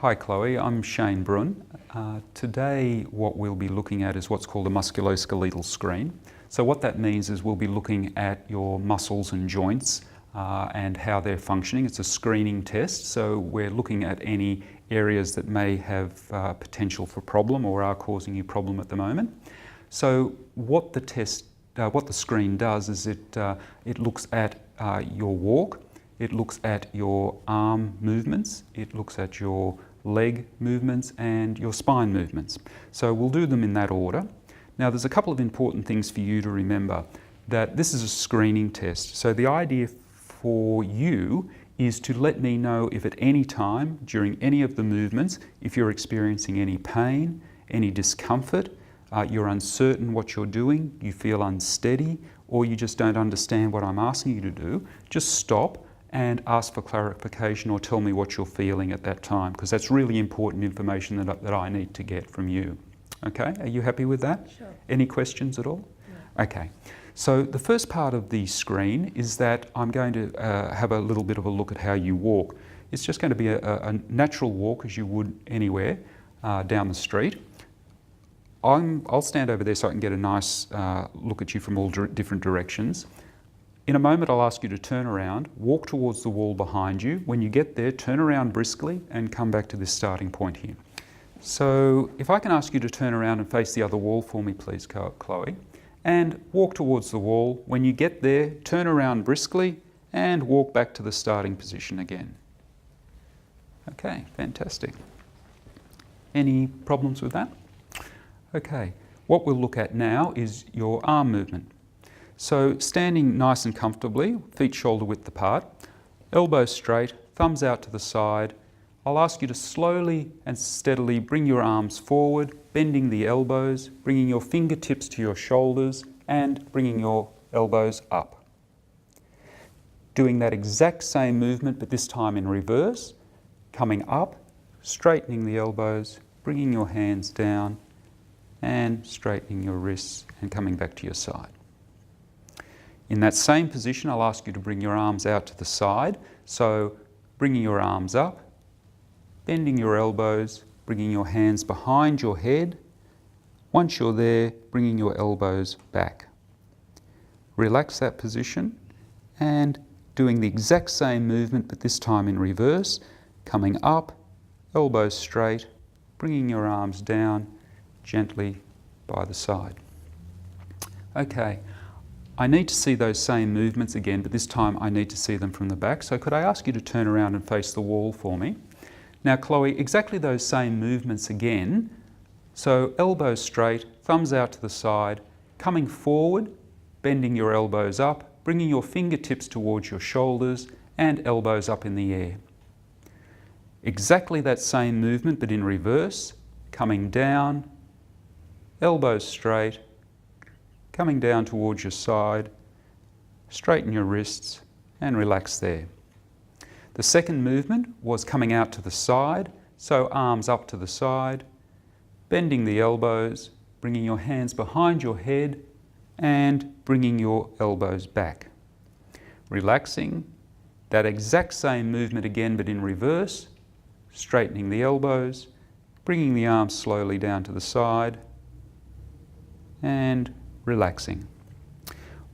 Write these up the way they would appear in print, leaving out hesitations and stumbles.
Hi Chloe, I'm Shane Brun. Today what we'll be looking at is what's called a musculoskeletal screen. So what that means is we'll be looking at your muscles and joints and how they're functioning. It's a screening test, so we're looking at any areas that may have potential for problem or are causing you problem at the moment. So what the screen does is it looks at your walk. It looks at your arm movements, it looks at your leg movements and your spine movements. So we'll do them in that order. Now there's a couple of important things for you to remember, that this is a screening test. So the idea for you is to let me know if at any time during any of the movements, if you're experiencing any pain, any discomfort, you're uncertain what you're doing, you feel unsteady, or you just don't understand what I'm asking you to do, just stop and ask for clarification or tell me what you're feeling at that time, because that's really important information that I need to get from you. Okay, are you happy with that? Sure. Any questions at all? No. Okay, so the first part of the screen is that I'm going to have a little bit of a look at how you walk. It's just going to be a natural walk as you would anywhere down the street. I'll stand over there so I can get a nice look at you from all different directions. In a moment I'll ask you to turn around, walk towards the wall behind you. When you get there, turn around briskly and come back to this starting point here. So if I can ask you to turn around and face the other wall for me please, Chloe, and walk towards the wall. When you get there, turn around briskly and walk back to the starting position again. Okay, fantastic. Any problems with that? Okay, what we'll look at now is your arm movement. So standing nice and comfortably, feet shoulder width apart, elbows straight, thumbs out to the side. I'll ask you to slowly and steadily bring your arms forward, bending the elbows, bringing your fingertips to your shoulders and bringing your elbows up. Doing that exact same movement but this time in reverse, coming up, straightening the elbows, bringing your hands down and straightening your wrists and coming back to your side. In that same position, I'll ask you to bring your arms out to the side. So bringing your arms up, bending your elbows, bringing your hands behind your head. Once you're there, bringing your elbows back. Relax that position and doing the exact same movement, but this time in reverse, coming up, elbows straight, bringing your arms down gently by the side. Okay. I need to see those same movements again, but this time I need to see them from the back. So could I ask you to turn around and face the wall for me? Now Chloe, exactly those same movements again. So elbows straight, thumbs out to the side, coming forward, bending your elbows up, bringing your fingertips towards your shoulders and elbows up in the air. Exactly that same movement but in reverse, coming down, elbows straight, coming down towards your side, straighten your wrists and relax there. The second movement was coming out to the side, so arms up to the side, bending the elbows, bringing your hands behind your head and bringing your elbows back. Relaxing, that exact same movement again but in reverse, straightening the elbows, bringing the arms slowly down to the side and relaxing.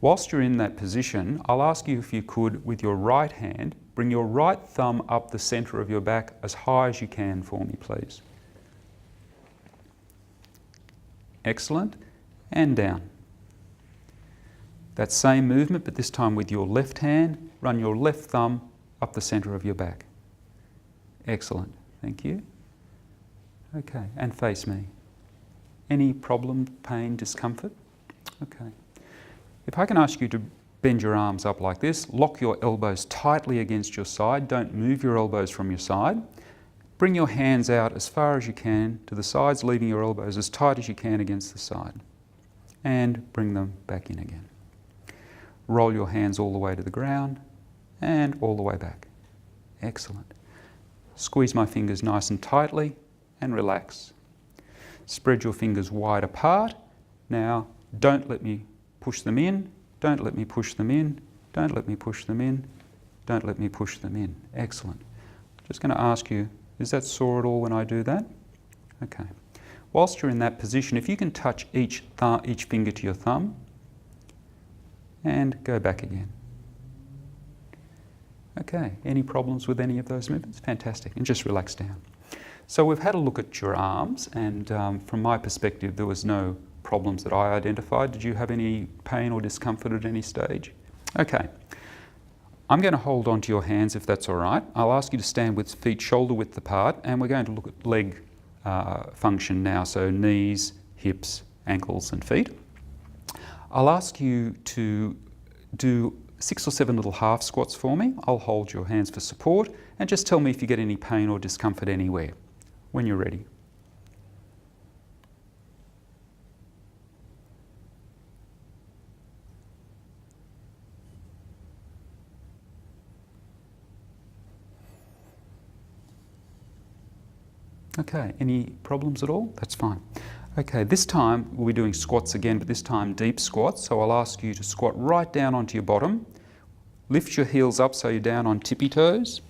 Whilst you're in that position, I'll ask you if you could, with your right hand, bring your right thumb up the centre of your back as high as you can for me, please. Excellent. And down. That same movement, but this time with your left hand, run your left thumb up the centre of your back. Excellent. Thank you. Okay, and face me. Any problem, pain, discomfort? Okay. If I can ask you to bend your arms up like this, lock your elbows tightly against your side, don't move your elbows from your side. Bring your hands out as far as you can to the sides, leaving your elbows as tight as you can against the side. And bring them back in again. Roll your hands all the way to the ground and all the way back. Excellent. Squeeze my fingers nice and tightly and relax. Spread your fingers wide apart. Now, don't let me push them in, don't let me push them in, don't let me push them in, don't let me push them in. Excellent. Just going to ask you Is that sore at all when I do that? Okay. Whilst you're in that position, if you can touch each finger to your thumb and go back again. Okay, any problems with any of those movements? Fantastic, and just relax down. So we've had a look at your arms, and from my perspective there was no problems that I identified. Did you have any pain or discomfort at any stage? Okay. I'm going to hold on to your hands if that's all right. I'll ask you to stand with feet shoulder width apart, and we're going to look at leg function now, so knees, hips, ankles and feet. I'll ask you to do 6 or 7 little half squats for me. I'll hold your hands for support and just tell me if you get any pain or discomfort anywhere when you're ready. Okay, any problems at all? That's fine. Okay, this time we'll be doing squats again, but this time deep squats. So I'll ask you to squat right down onto your bottom. Lift your heels up so you're down on tippy toes.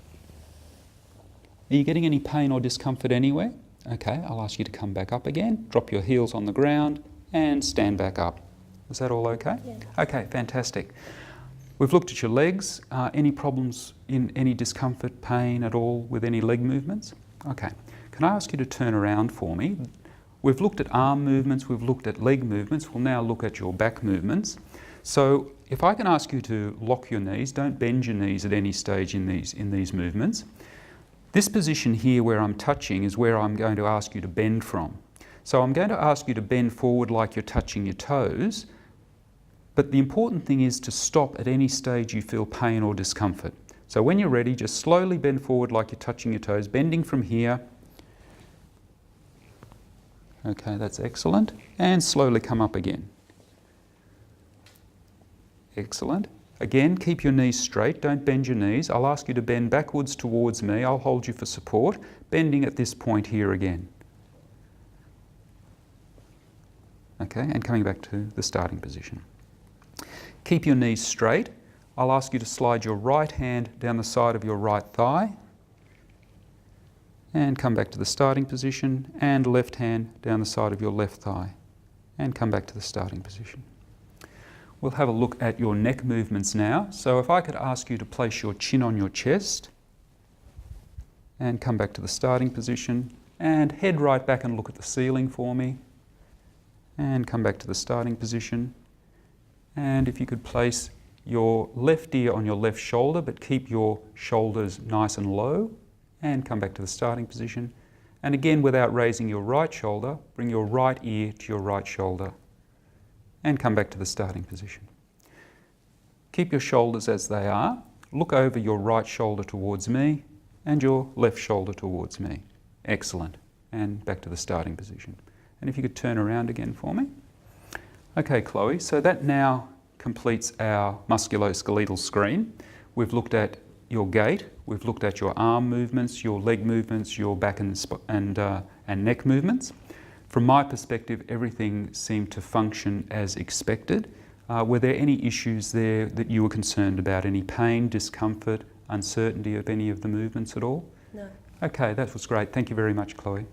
Are you getting any pain or discomfort anywhere? Okay, I'll ask you to come back up again. Drop your heels on the ground and stand back up. Is that all okay? Yeah. Okay, fantastic. We've looked at your legs. Any problems in any discomfort, pain at all with any leg movements? Okay. Can I ask you to turn around for me? We've looked at arm movements, we've looked at leg movements, we'll now look at your back movements. So if I can ask you to lock your knees, don't bend your knees at any stage in these movements. This position here where I'm touching is where I'm going to ask you to bend from. So I'm going to ask you to bend forward like you're touching your toes, but the important thing is to stop at any stage you feel pain or discomfort. So when you're ready, just slowly bend forward like you're touching your toes, bending from here. Okay, that's excellent. And slowly come up again. Excellent. Again, keep your knees straight, don't bend your knees. I'll ask you to bend backwards towards me. I'll hold you for support, bending at this point here again. Okay, and coming back to the starting position. Keep your knees straight. I'll ask you to slide your right hand down the side of your right thigh. And come back to the starting position, and left hand down the side of your left thigh, and come back to the starting position. We'll have a look at your neck movements now. So if I could ask you to place your chin on your chest, and come back to the starting position, and head right back and look at the ceiling for me, and come back to the starting position. And if you could place your left ear on your left shoulder, but keep your shoulders nice and low, and come back to the starting position. And again, without raising your right shoulder, bring your right ear to your right shoulder and come back to the starting position. Keep your shoulders as they are. Look over your right shoulder towards me and your left shoulder towards me. Excellent. And back to the starting position. And if you could turn around again for me. Okay, Chloe, so that now completes our musculoskeletal screen. We've looked at your gait, we've looked at your arm movements, your leg movements, your back and neck movements. From my perspective, everything seemed to function as expected. Were there any issues there that you were concerned about? Any pain, discomfort, uncertainty of any of the movements at all? No. Okay, that was great. Thank you very much, Chloe.